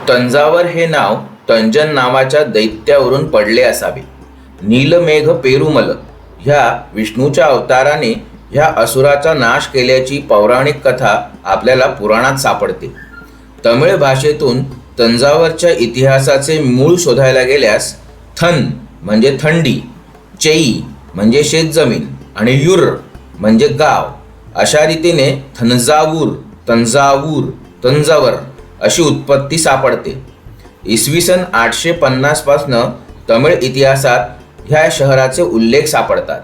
तंजावर हे नाव तंजन नावाच्या दैत्यावरून पडले असावे. नीलमेघ पेरुमल ह्या विष्णूच्या अवताराने ह्या असुराचा नाश केल्याची पौराणिक कथा आपल्याला पुराणात सापडते. तमिळ भाषेतून तंजावरच्या इतिहासाचे मूळ शोधायला गेल्यास थन म्हणजे थंडी, चेई म्हणजे शेतजमीन आणि युर म्हणजे गाव अशा रीतीने थंजावूर, तंजावूर, तंजावर अशी उत्पत्ती सापडते. इसवी सन 850 पासनं तमिळ इतिहासात ह्या शहराचे उल्लेख सापडतात.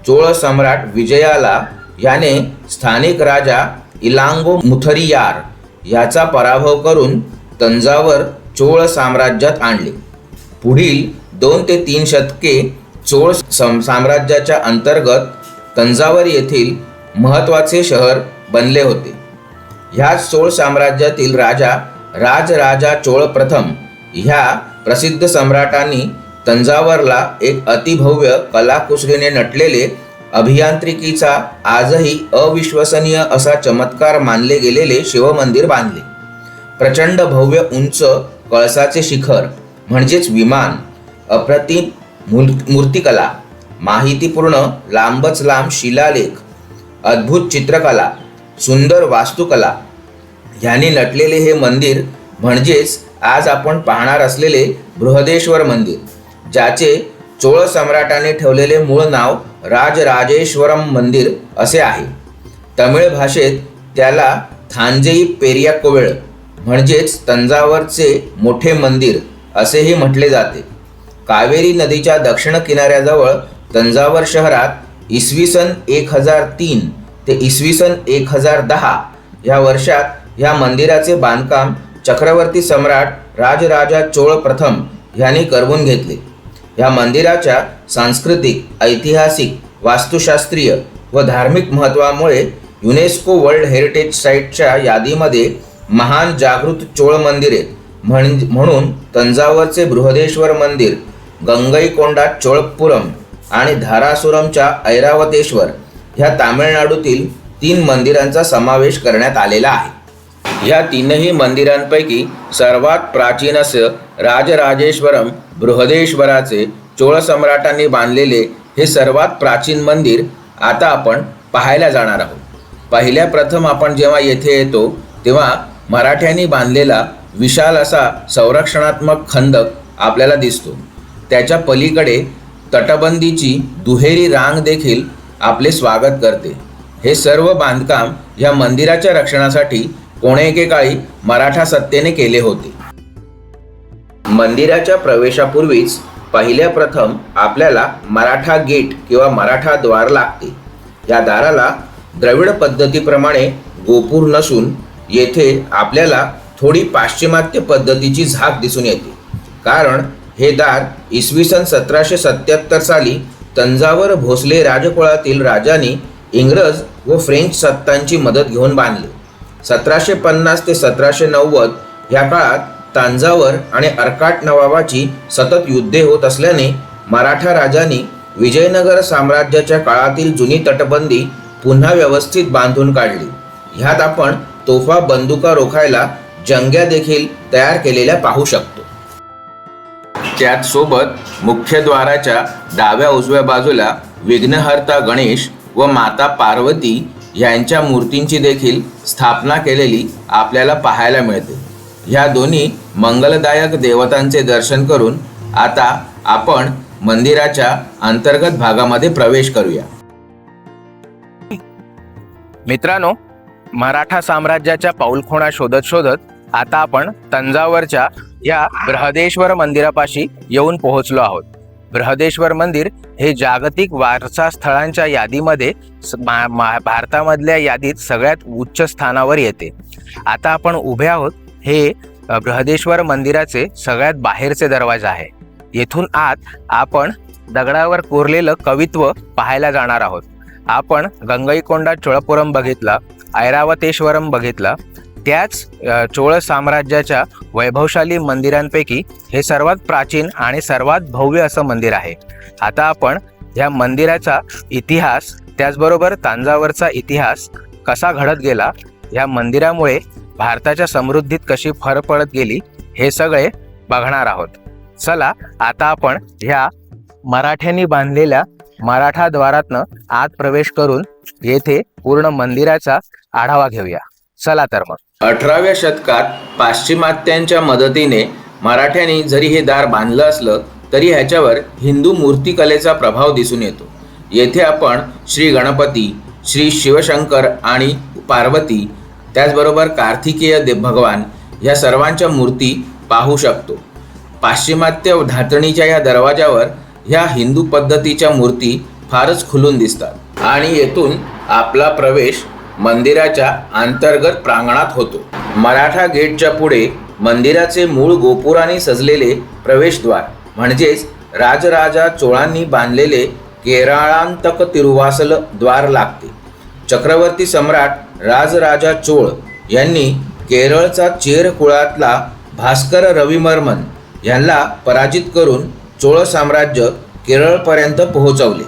चोळ सम्राट विजयाला याने स्थानिक राजा इलांगो मुथरियार याचा पराभव करून तंजावर चोळ साम्राज्यात आणले. पुढील 2 ते 3 शतके चोळ साम्राज्याच्या अंतर्गत तंजावर येथील महत्त्वाचे शहर बनले होते. ह्याच चोळ साम्राज्यातील राजा राजराजा चोळ प्रथम ह्या प्रसिद्ध सम्राटांनी तंजावरला एक अतिभव्य कलाकुसरीने नटलेले अभियांत्रिकीचा आजही अविश्वसनीय असा चमत्कार मानले गेलेले शिवमंदिर बांधले. प्रचंड भव्य उंच कळसाचे शिखर म्हणजेच विमान, अप्रतिम मूर्तिकला, माहितीपूर्ण लांबच लांब शिलालेख, अद्भुत चित्रकला, सुंदर वास्तुकला ह्याने नटलेले हे मंदिर म्हणजेच आज आपण पाहणार असलेले बृहदेश्वर मंदिर, ज्याचे चोळ सम्राटाने ठेवलेले मूळ नाव राजराजेश्वरम मंदिर असे आहे. तमिळ भाषेत त्याला थांजई पेरिया कोवेळ म्हणजेच तंजावरचे मोठे मंदिर असेही म्हटले जाते. कावेरी नदीच्या दक्षिण किनाऱ्याजवळ तंजावर शहरात इसवी सन 1003 ते इसवी सन 1010 या वर्षात ह्या मंदिराचे बांधकाम चक्रवर्ती सम्राट राजराजा चोळ प्रथम ह्यांनी करवून घेतले. या मंदिराच्या सांस्कृतिक, ऐतिहासिक, वास्तुशास्त्रीय व धार्मिक महत्त्वामुळे युनेस्को वर्ल्ड हेरिटेज साईटच्या यादीमध्ये महान जागृत चोळ मंदिरे म्हणून तंजावरचे बृहदेश्वर मंदिर, गंगईकोंडा चोळपुरम आणि धारासुरमच्या ऐरावतेश्वर ह्या तामिळनाडूतील 3 मंदिरांचा समावेश करण्यात आलेला आहे. या 3ही मंदिरांपैकी सर्वात प्राचीन असं राजराजेश्वरम बृहदेश्वराचे चोळ सम्राटांनी बांधलेले हे सर्वात प्राचीन मंदिर आता आपण पाहायला जाणार आहोत. पहिल्या प्रथम आपण जेव्हा येथे येतो तेव्हा मराठ्यांनी बांधलेला विशाल असा संरक्षणात्मक खंदक आपल्याला दिसतो. त्याच्या पलीकडे तटबंदीची दुहेरी रांग देखील आपले स्वागत करते. हे सर्व बांधकाम या मंदिराच्या रक्षणासाठी कोणे एकेकाळी मराठा सत्तेने केले होते. मंदिराच्या प्रवेशापूर्वीच पहिल्या प्रथम आपल्याला मराठा गेट किंवा मराठा द्वार लागते. या दाराला द्रविड पद्धतीप्रमाणे गोपूर नसून येथे आपल्याला थोडी पाश्चिमात्य पद्धतीची झाक दिसून येते. कारण हे दार इसवी सन 1777 साली तंजावर भोसले राजकुळातील राजांनी इंग्रज व फ्रेंच सत्तांची मदत घेऊन बांधले. 1750 ते 1790 या काळात तंजावर आणि अर्काट नवाबाची सतत युद्धे होत असल्याने मराठा राजांनी विजयनगर साम्राज्याच्या काळातील जुनी तटबंदी पुन्हा व्यवस्थित बांधून काढली. ह्यात आपण तोफा, बंदुका रोखायला जंग्या देखील तयार केलेल्या पाहू शकतो. त्याच सोबत मुख्य द्वाराच्या डाव्या उजव्या बाजूला विघ्नहर्ता गणेश व माता पार्वती यांच्या मूर्तींची देखील स्थापना केलेली आपल्याला पाहायला मिळते. ह्या दोन्ही मंगलदायक देवतांचे दर्शन करून आता आपण मंदिराच्या अंतर्गत भागामध्ये प्रवेश करूया. मित्रांनो, मराठा साम्राज्याच्या पाऊलखुणा शोधत शोधत आता आपण तंजावरच्या या बृहदेश्वर मंदिरापाशी येऊन पोहोचलो आहोत. बृहदेश्वर मंदिर हे जागतिक वारसा स्थळांच्या यादीमध्ये भारतामधल्या यादीत सगळ्यात उच्च स्थानावर येते. आता आपण उभे आहोत हे बृहदेश्वर मंदिराचे सगळ्यात बाहेरचे दरवाजा आहे. येथून आत आपण दगडावर कोरलेलं कवित्व पाहायला जाणार आहोत. आपण गंगईकोंडा चोळपुरम बघितला, ऐरावतेश्वरम बघितला. त्याच चोळ साम्राज्याच्या वैभवशाली मंदिरांपैकी हे सर्वात प्राचीन आणि सर्वात भव्य असं मंदिर आहे. आता आपण या मंदिराचा इतिहास, त्याचबरोबर तंजावरचा इतिहास कसा घडत गेला, या मंदिरामुळे भारताच्या समृद्धीत कशी भर पडत गेली हे सगळे बघणार आहोत. चला आता आपण ह्या मराठ्यांनी बांधलेल्या मराठा द्वारातनं आत प्रवेश करून येथे पूर्ण मंदिराचा आढावा घेऊया. चला तर मग. 18व्या शतकात पाश्चिमात्यांच्या मदतीने मराठ्यांनी जरी हे दार बांधलं असलं तरी ह्याच्यावर हिंदू मूर्तिकलेचा प्रभाव दिसून येतो. येथे आपण श्री गणपती, श्री शिवशंकर आणि पार्वती, त्याचबरोबर कार्तिकेय भगवान या सर्वांच्या मूर्ती पाहू शकतो. पाश्चिमात्य धातणीच्या या दरवाजावर ह्या हिंदू पद्धतीच्या मूर्ती फारच खुलून दिसतात आणि येथून आपला प्रवेश मंदिराच्या अंतर्गत प्रांगणात होतो. मराठा गेटच्या पुढे मंदिराचे मूळ गोपुराने सजलेले प्रवेशद्वार म्हणजेच राजराजा चोळांनी बांधलेले केरळांतक तिरुवासल द्वार लागते. चक्रवर्ती सम्राट राजराजा चोळ यांनी केरळचा चेर कुळातला भास्कर रविवर्मन यांना पराजित करून चोळ साम्राज्य केरळपर्यंत पोहोचवले.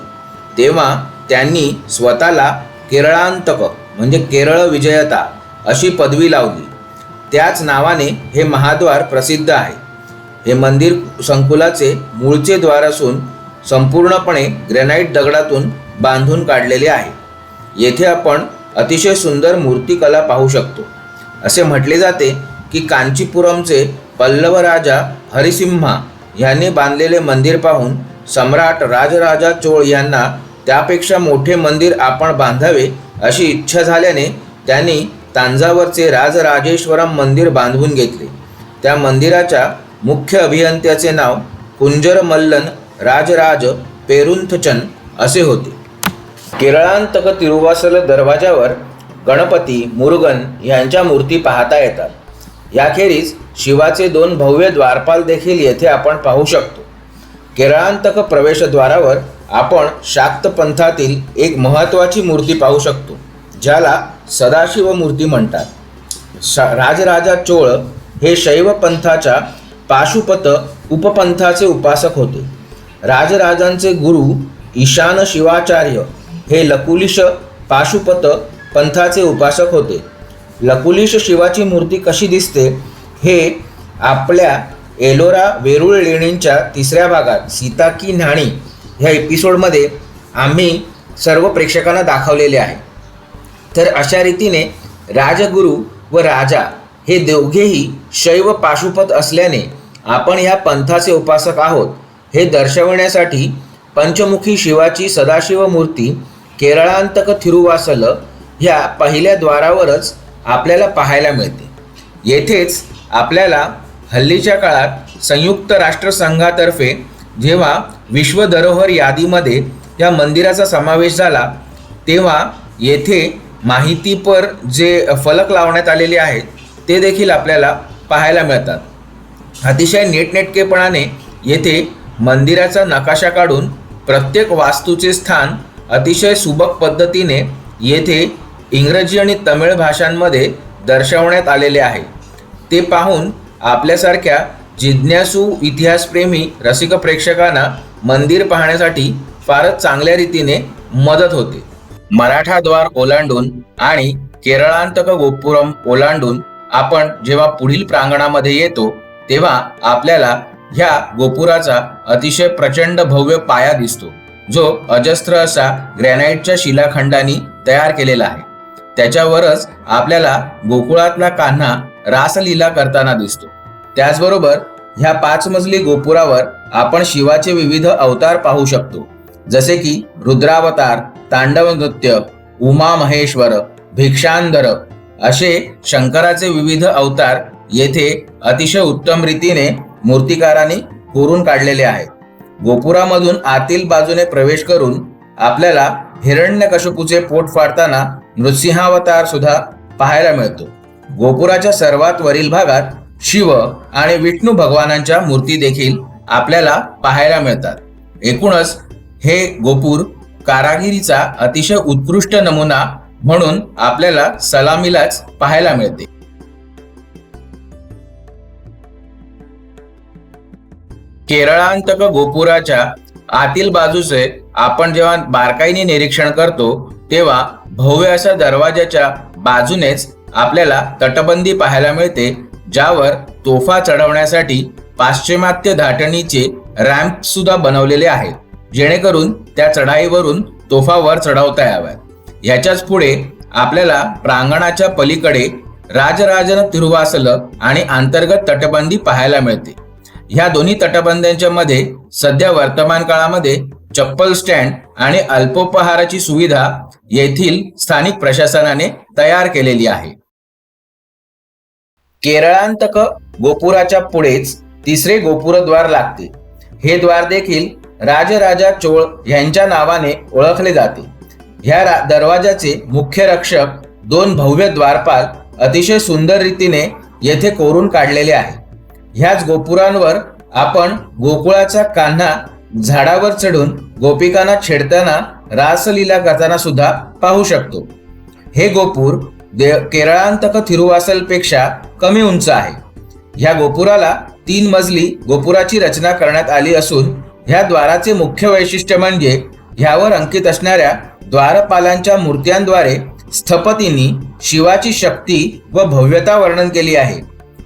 तेव्हा त्यांनी स्वतःला केरळांतक म्हणजे केरळ विजयता अशी पदवी लावली. त्याच नावाने हे महाद्वार प्रसिद्ध आहे. हे मंदिर संकुलाचे मूळचे द्वार असून संपूर्णपणे ग्रेनाइट दगडातून बांधून काढलेले आहे. येथे आपण अतिशय सुंदर मूर्तिकला पाहू शकतो. असे म्हटले जाते की कांचीपुरमचे पल्लव राजा हरिसिम्हा यांनी बांधलेले मंदिर पाहून सम्राट राजराजा चोळ यांना त्यापेक्षा मोठे मंदिर आपण बांधावे अशी इच्छा झाल्याने त्यांनी तांजावरचे राजराजेश्वरम मंदिर बांधवून घेतले. त्या मंदिराच्या मुख्य अभियंत्याचे नाव कुंजर मल्लन राजराज पेरुंथचन असे होते. केरळांतक तिरुवासल दरवाजावर गणपती, मुरुगन यांच्या मूर्ती पाहता येतात. याखेरीज शिवाचे 2 भव्य द्वारपाल देखील येथे आपण पाहू शकतो. केरळांतक प्रवेशद्वारावर आपण शाक्त पंथातील एक महत्त्वाची मूर्ती पाहू शकतो ज्याला सदाशिव मूर्ती म्हणतात. राजराजा चोळ हे शैव पंथाच्या पाशुपत उपपंथाचे उपासक होते. राजराजांचे गुरु ईशान शिवाचार्य हे लकुलिश पाशुपत पंथाचे उपासक होते. लकुलिश शिवाची मूर्ती कशी दिसते हे आपल्या एलोरा वेरूळ लेणींच्या 3ऱ्या भागात सीता की न्हाणी ह्या एपिसोडमध्ये आम्ही सर्व प्रेक्षकांना दाखवलेले आहे. तर अशा रीतीने राजगुरू व राजा हे दोघेही शैव पाशुपत असल्याने आपण ह्या पंथाचे उपासक आहोत हे दर्शवण्यासाठी पंचमुखी शिवाची सदाशिव मूर्ती केरळांतक थिरुवासल ह्या पहिल्या द्वारावरच आपल्याला पाहायला मिळते. येथेच आपल्याला हल्लीच्या काळात संयुक्त राष्ट्रसंघातर्फे जेव्हा विश्व धरोहर यादीमध्ये या मंदिराचा समावेश झाला तेव्हा येथे माहितीपर जे फलक लावण्यात आलेले आहेत ते देखील आपल्याला पाहायला मिळतात. अतिशय नीटनेटकेपणाने येथे मंदिराचा नकाशा काढून प्रत्येक वास्तूचे स्थान अतिशय सुबक पद्धतीने येथे इंग्रजी आणि तमिळ भाषांमध्ये दर्शवण्यात आलेले आहे. ते पाहून आपल्यासारख्या जिज्ञासू इतिहासप्रेमी रसिक प्रेक्षकांना मंदिर पाहण्यासाठी फारच चांगल्या रीतीने मदत होते. मराठा द्वार ओलांडून आणि केरळांतक गोपुरम ओलांडून आपण जेव्हा पुढील प्रांगणामध्ये येतो तेव्हा आपल्याला ह्या गोपुराचा अतिशय प्रचंड भव्य पाया दिसतो जो अजस्त्र असा ग्रॅनाइटच्या शिलाखंडांनी तयार केलेला आहे. त्याच्यावरच आपल्याला गोकुळातला कान्हा रासलीला करताना दिसतो. त्याचबरोबर ह्या 5 मजली गोपुरावर आपण शिवाचे विविध अवतार पाहू शकतो जसे की रुद्रावतार, तांडव नृत्य, उमा महेश्वर, भिक्षांधर असे शंकराचे विविध अवतार येथे अतिशय उत्तम रीतीने मूर्तिकारांनी कोरून काढलेले आहेत. गोपुरामधून आतील बाजूने प्रवेश करून आपल्याला हिरण्यकशिपूचे पोट फाडताना नृसिंहावतार सुद्धा पाहायला मिळतो. गोपुराच्या सर्वात वरील भागात शिव आणि विष्णू भगवानांच्या मूर्ती देखील आपल्याला पाहायला मिळतात. एकूणच हे गोपूर कारागिरीचा अतिशय उत्कृष्ट नमुना म्हणून आपल्याला सलामीलाच पाहायला मिळते. केरळांतक गोपुराच्या आतील बाजूचे आपण जेव्हा बारकाईने निरीक्षण करतो तेव्हा भव्य अशा दरवाजाच्या बाजूनेच आपल्याला तटबंदी पाहायला मिळते ज्यावर तोफा चढवण्यासाठी पाश्चिमात्य धाटणीचे रॅम्प सुद्धा बनवलेले आहेत, जेणेकरून त्या चढाईवरून तोफा वर चढवता याव्यात। याच्याच पुढे आपल्याला प्रांगणाच्या पलीकडे राजराजन तिरुवासल आणि अंतर्गत तटबंदी पाहायला मिळते। ह्या दोन्ही तटबंद्यांच्या मध्ये सध्या वर्तमान काळामध्ये चप्पल स्टँड आणि अल्पोपहाराची सुविधा येथील स्थानिक प्रशासनाने तयार केलेली आहे। केरळांतक गोपुराच्या पुढेच तिसरे गोपुरद्वार लागते। हे द्वार देखील राजराजा चोळ यांच्या नावाने ओळखले जाते। ह्या दरवाजाचे मुख्य रक्षक दोन भव्य द्वारपाल अतिशय सुंदर रीतीने येथे कोरून काढलेले आहे। ह्याच गोपुरांवर आपण गोकुळाचा कान्हा झाडावर चढून गोपिकांना छेडताना रासलीला करताना सुद्धा पाहू शकतो। हे गोपूर केरळांतक थिरुवासल पेक्षा कमी उंच आहे। ह्या गोपुराला 3 मजली गोपुराची रचना करण्यात आली असून ह्या द्वाराचे मुख्य वैशिष्ट्य म्हणजे ह्यावर अंकित असणाऱ्या द्वारपालांच्या मूर्त्यांद्वारे स्थपतींनी शिवाची शक्ती व भव्यता वर्णन केली आहे।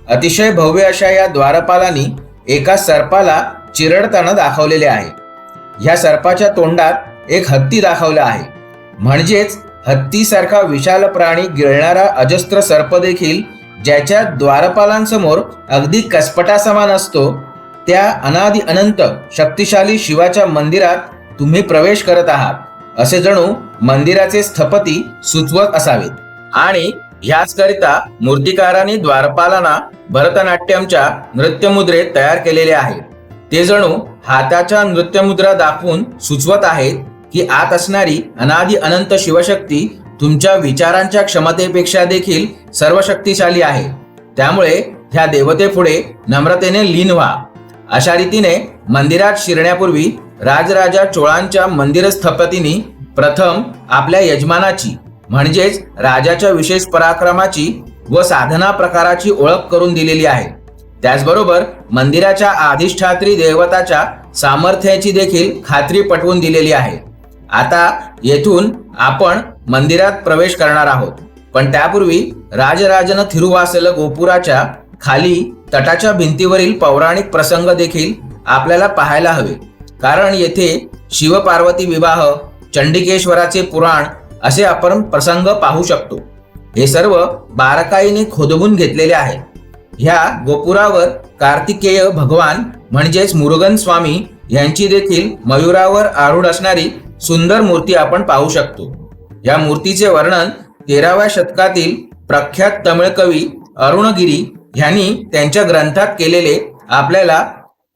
अतिशय भव्य अशा या द्वारपालांनी एका सर्पाला चिरडताना दाखवलेले आहे। ह्या सर्पाच्या तोंडात एक हत्ती दाखवला आहे, म्हणजेच हत्तीसारखा विशाल प्राणी गिळणारा अजस्त्र सर्प देखील ज्याच्या द्वारपालांसमोर अगदी कसपटासमान असतो, त्या अनादि अनंत शक्तिशाली शिवाच्या मंदिरात तुम्ही प्रवेश करत आहात असे जणू मंदिराचे स्थपती सुचवत असावेत। आणि ह्याचकरिता मूर्तिकारांनी द्वारपालांना भरतनाट्यमच्या नृत्यमुद्रेत तयार केलेले आहे। ते जणू हाताच्या नृत्यमुद्रा दाखवून सुचवत आहेत की आत असणारी अनादि अनंत शिवशक्ती तुमच्या विचारांच्या क्षमतेपेक्षा देखील सर्वशक्तिशाली आहे। त्यामुळे ह्या देवतेपुढे नम्रतेने लीन व्हा। अशा रीतीने मंदिरात शिरण्यापूर्वी राजराजा चोळांच्या मंदिर स्थपतींनी प्रथम आपल्या यजमानाची म्हणजेच राजाच्या विशेष पराक्रमाची व साधना प्रकाराची ओळख करून दिलेली आहे। त्याचबरोबर मंदिराच्या अधिष्ठात्री देवताच्या सामर्थ्याची देखील खात्री पटवून दिलेली आहे। आता येथून आपण मंदिरात प्रवेश करणार आहोत, पण त्यापूर्वी राजराजन थिरुवासल गोपुराच्या खाली तटाच्या भिंतीवरील पौराणिक प्रसंग देखील आपल्याला पाहायला हवे, कारण येथे शिवपार्वती विवाह, चंडिकेश्वराचे पुराण असे आपण प्रसंग पाहू शकतो। हे सर्व बारकाईने खोदवून घेतलेले आहे। ह्या गोपुरावर कार्तिकेय भगवान म्हणजेच मुरुगन स्वामी यांची देखील मयुरावर आरूढ असणारी सुंदर मूर्ती आपण पाहू शकतो। या मूर्तीचे वर्णन 13व्या शतकातील प्रख्यात तमिळ कवी अरुणगिरी यांनी त्यांच्या ग्रंथात केलेले आपल्याला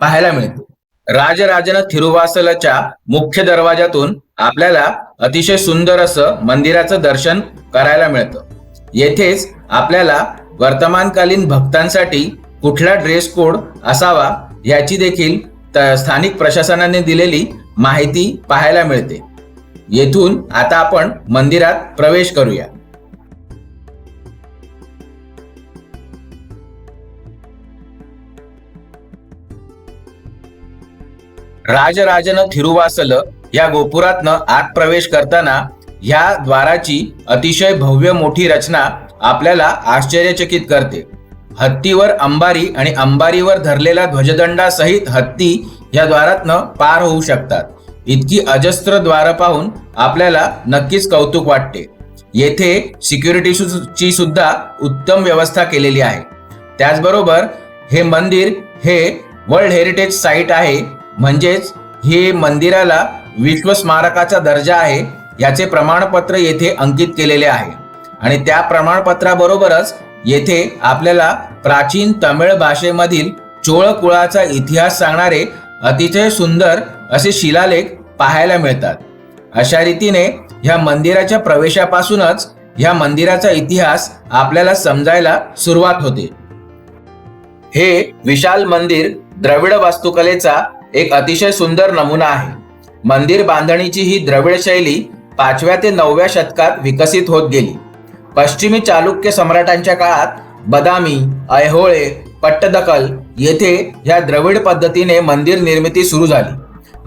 पाहायला मिळते। राजराजन थिरुवासलच्या मुख्य दरवाजातून आपल्याला अतिशय सुंदर असं मंदिराचं दर्शन करायला मिळतं। येथेच आपल्याला वर्तमानकालीन भक्तांसाठी कुठला ड्रेस कोड असावा याची देखील स्थानिक प्रशासनाने दिलेली माहिती पाहायला मिळते। येथून आता आपण मंदिरात प्रवेश करूया। राजराजन थिरुवासल या गोपुरातनं आत प्रवेश करताना ह्या द्वाराची अतिशय भव्य मोठी रचना आपल्याला आश्चर्यचकित करते। हत्तीवर अंबारी आणि अंबारीवर धरलेला ध्वजदंडासहित हत्ती या द्वारातनं पार होऊ शकतात। इतकी अजस्त्र द्वार पाहून आपल्याला नक्कीच कौतुक वाटते। येथे सिक्युरिटीची सुद्धा उत्तम व्यवस्था केलेली आहे। त्याचबरोबर हे मंदिर हे वर्ल्ड हेरिटेज साईट आहे, म्हणजेच हे मंदिराला विश्व स्मारकाचा दर्जा आहे याचे प्रमाणपत्र येथे अंकित केलेले आहे। आणि त्या प्रमाणपत्राबरोबरच येथे आपल्याला प्राचीन तमिळ भाषेमधील चोळ कुळाचा इतिहास सांगणारे अतिशय सुंदर असे शिलालेख पाहायला मिळतात। अशा रीतीने ह्या मंदिराच्या प्रवेशापासूनच ह्या मंदिराचा इतिहास आपल्याला समजायला सुरुवात होते। हे विशाल मंदिर द्रविड वास्तुकलेचा एक अतिशय सुंदर नमुना आहे। मंदिर बांधणीची ही द्रविड शैली 5व्या ते 9व्या शतकात विकसित होत गेली। पश्चिमी चालुक्य सम्राटांच्या काळात बदामी, ऐहोळे, पट्टदकल येथे ह्या द्रविड पद्धतीने मंदिर निर्मिती सुरू झाली।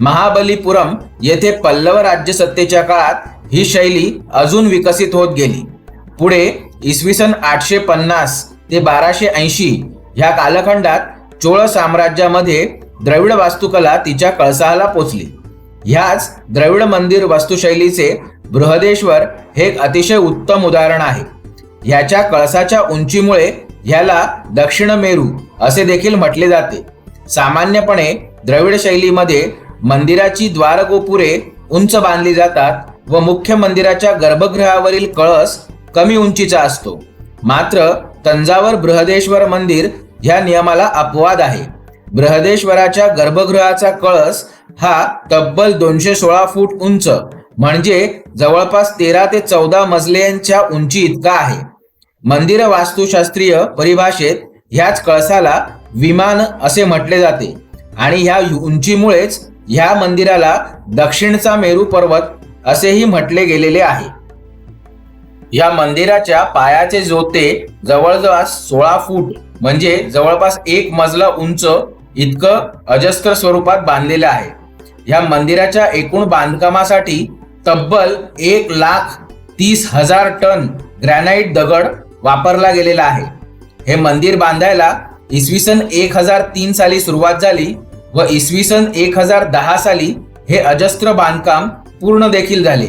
महाबलीपुरम येथे पल्लव राज्यसत्तेच्या काळात ही शैली अजून विकसित होत गेली। पुढे इसवी सन 850 ते 1280 ह्या कालखंडात चोळ साम्राज्यामध्ये द्रविड वास्तुकला तिच्या कळसाला पोचली. ह्याच द्रविड मंदिर वास्तुशैलीचे बृहदेश्वर हे एक अतिशय उत्तम उदाहरण आहे. ह्याच्या कळसाच्या उंचीमुळे ह्याला दक्षिण मेरू असे देखील म्हटले जाते. सामान्यपणे द्रविड शैलीमध्ये मंदिराची द्वारगोपुरे उंच बांधली जातात व मुख्य मंदिराच्या गर्भगृहावरील कळस कमी उंचीचा असतो. मात्र तंजावर बृहदेश्वर मंदिर ह्या नियमाला अपवाद आहे. बृहदेश्वराच्या गर्भगृहाचा कळस हा तब्बल 216 फूट उंच म्हणजे जवळपास 13 ते 14 मजल्यांच्या उंची इतका आहे. मंदिर वास्तुशास्त्रीय परिभाषेत ह्याच कळसाला विमान असे म्हटले जाते आणि ह्या उंचीमुळेच ह्या मंदिराला दक्षिणचा मेरू पर्वत असेही म्हटले गेलेले आहे. या मंदिराच्या पायाचे जोते जवळजवळ 16 फूट म्हणजे जवळपास 1 मजला उंच इतकं अजस्त्र स्वरूपात बांधलेलं आहे. या मंदिराच्या एकूण बांधकामासाठी तब्बल 1,30,000 टन ग्रॅनाइट दगड वापरला गेलेला आहे. हे मंदिर बांधायला इसवी सन 1003 साली सुरुवात झाली व इसवी सन 1010 साली हे अजस्त्र बांधकाम पूर्ण देखील झाले.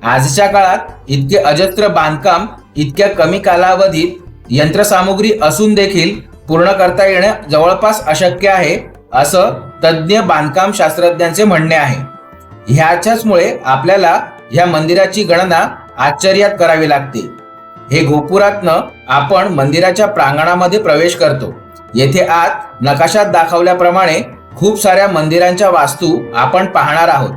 आजच्या काळात इतके अजस्त्र बांधकाम इतक्या कमी कालावधीत यंत्रसामुग्री असून देखील पूर्ण करता येणे जवळपास अशक्य आहे असं तज्ज्ञ बांधकाम शास्त्रज्ञांचे म्हणणे आहे. ह्याच्याचमुळे आपल्याला या मंदिराची गणना आश्चर्यात करावी लागते. हे गोपुरातनं आपण मंदिराच्या प्रांगणामध्ये प्रवेश करतो. येथे आत नकाशात दाखवल्याप्रमाणे खूप साऱ्या मंदिरांच्या वास्तू आपण पाहणार आहोत.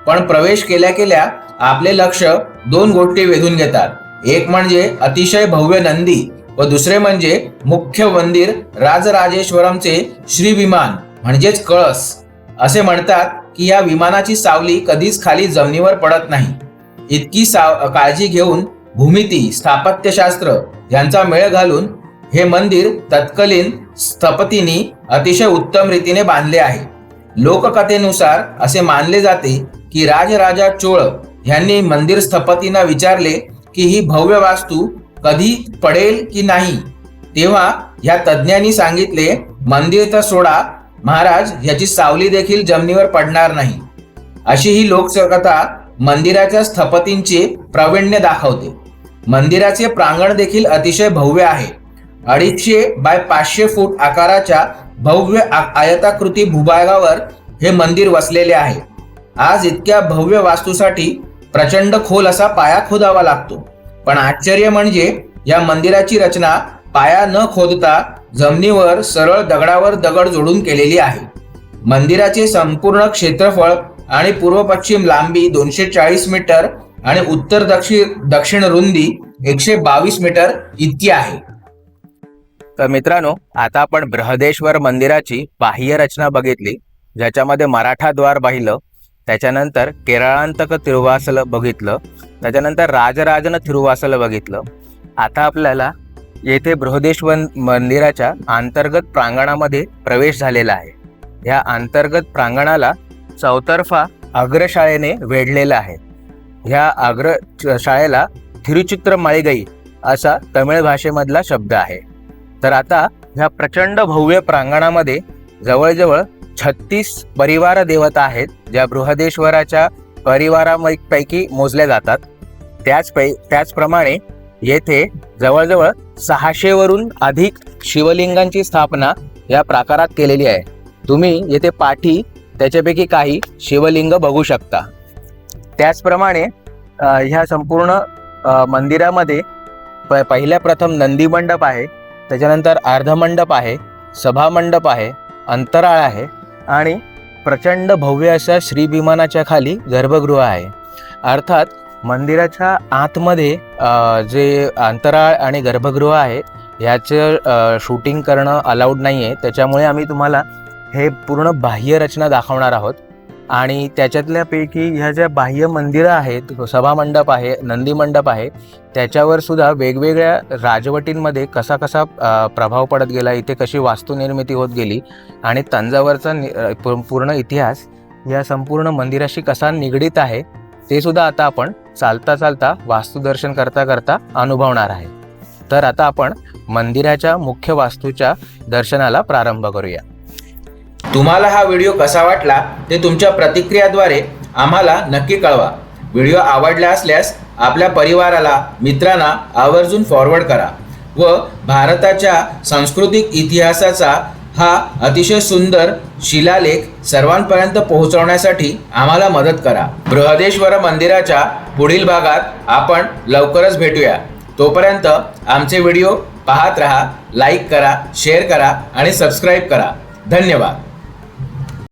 पण प्रवेश केल्या केल्या आपले लक्ष 2 गोष्टी वेधून घेतात. एक म्हणजे अतिशय भव्य नंदी व दुसरे म्हणजे मुख्य मंदिर राजराजेश्वरमचे श्री विमान म्हणजेच कळस. असे म्हणतात की या विमानाची सावली कधीच खाली जमिनीवर पडत नाही. इतकी काळजी घेऊन भूमिती स्थापत्यशास्त्र यांचा मेळ घालून हे मंदिर तत्कालीन स्थपतींनी अतिशय उत्तम रीतीने बांधले आहे. लोककथेनुसार असे मानले जाते की राजराजा चोळ यांनी मंदिर स्थपतींना विचारले की ही भव्य वास्तू कधी पडेल की नाही. तेव्हा या तज्ज्ञांनी सांगितले मंदिर तर सोडा महाराज, याची सावली देखील जमिनीवर पडणार नाही. अशी ही लोककथा मंदिराच्या स्थपतींचे प्रावीण्य दाखवते. मंदिराचे प्रांगण देखील अतिशय भव्य आहे. 250 बाय 500 फूट आकाराच्या भव्य आयताकृती भूभागावर हे मंदिर वसलेले आहे. आज इतक्या भव्य वास्तूसाठी प्रचंड खोल असा पाया खोदावा लागतो. पण आश्चर्य म्हणजे या मंदिराची रचना पाया न खोदता जमिनीवर सरळ दगडावर दगड जोडून केलेली आहे. मंदिराचे संपूर्ण क्षेत्रफळ आणि पूर्व पश्चिम लांबी 240 मीटर आणि उत्तर दक्षिण रुंदी 122 मीटर इतकी आहे. तर मित्रांनो, आता आपण बृहदेश्वर मंदिराची बाह्य रचना बघितली, ज्याच्यामध्ये मराठा द्वार पाहिलं, त्याच्यानंतर केरळांतक तिरुवासल बघितलं, त्याच्यानंतर राजराजन तिरुवासल बघितलं. आता आपल्याला येथे बृहदेश्वर मंदिराच्या अंतर्गत प्रांगणामध्ये प्रवेश झालेला आहे. या अंतर्गत प्रांगणाला चौतर्फा अग्रशाळेने वेढलेला आहे. ह्या अग्रशाळेला थिरुचित्र माळिगई असा तमिळ भाषेमधला शब्द आहे. तर आता ह्या प्रचंड भव्य प्रांगणामध्ये जवळजवळ 36 परिवार देवता आहेत, ज्या बृहदेश्वराच्या परिवारापैकी मोजल्या जातात. त्याचप्रमाणे येथे जवळजवळ 600 वरून अधिक शिवलिंगांची स्थापना या प्राकारात केलेली आहे. तुम्ही येथे पाठी त्याच्यापैकी काही शिवलिंग बघू शकता. त्याचप्रमाणे ह्या संपूर्ण मंदिरामध्ये पहिल्या प्रथम नंदी मंडप आहे, त्याच्यानंतर अर्धमंडप आहे, सभामंडप आहे, अंतराळ आहे आणि प्रचंड भव्य अशा श्री विमानाच्या खाली गर्भगृह आहे. अर्थात मंदिराच्या आतमध्ये जे अंतराळ आणि गर्भगृह आहे ह्याचं शूटिंग करणं अलाउड नाही आहे. त्याच्यामुळे आम्ही तुम्हाला हे पूर्ण बाह्य रचना दाखवणार आहोत. आणि त्याच्यातल्यापैकी ह्या ज्या बाह्य मंदिरं आहेत, सभामंडप आहे, नंदी मंडप आहे, त्याच्यावर सुद्धा वेगवेगळ्या राजवटींमध्ये कसा कसा प्रभाव पडत गेला, इथे कशी वास्तुनिर्मिती होत गेली आणि तंजावरचा पूर्ण इतिहास या संपूर्ण मंदिराशी कसा निगडीत आहे ते सुद्धा आता आपण चालता चालता वास्तुदर्शन करता करता अनुभवणार आहे. तर आता आपण मंदिराच्या मुख्य वास्तूच्या दर्शनाला प्रारंभ करूया. तुम्हाला हा व्हिडिओ कसा वाटला ते तुमच्या प्रतिक्रियाद्वारे आम्हाला नक्की कळवा. व्हिडिओ आवडला असल्यास आपल्या परिवाराला, मित्रांना आवर्जून फॉरवर्ड करा व भारताच्या सांस्कृतिक इतिहासाचा हा अतिशय सुंदर शिलालेख सर्वांपर्यंत पोहोचवण्यासाठी आम्हाला मदत करा. बृहदेश्वर मंदिराच्या पुढील भागात आपण लवकरच भेटूया. तोपर्यंत आमचे व्हिडिओ पाहत रहा, लाईक करा, शेअर करा आणि सबस्क्राईब करा. धन्यवाद.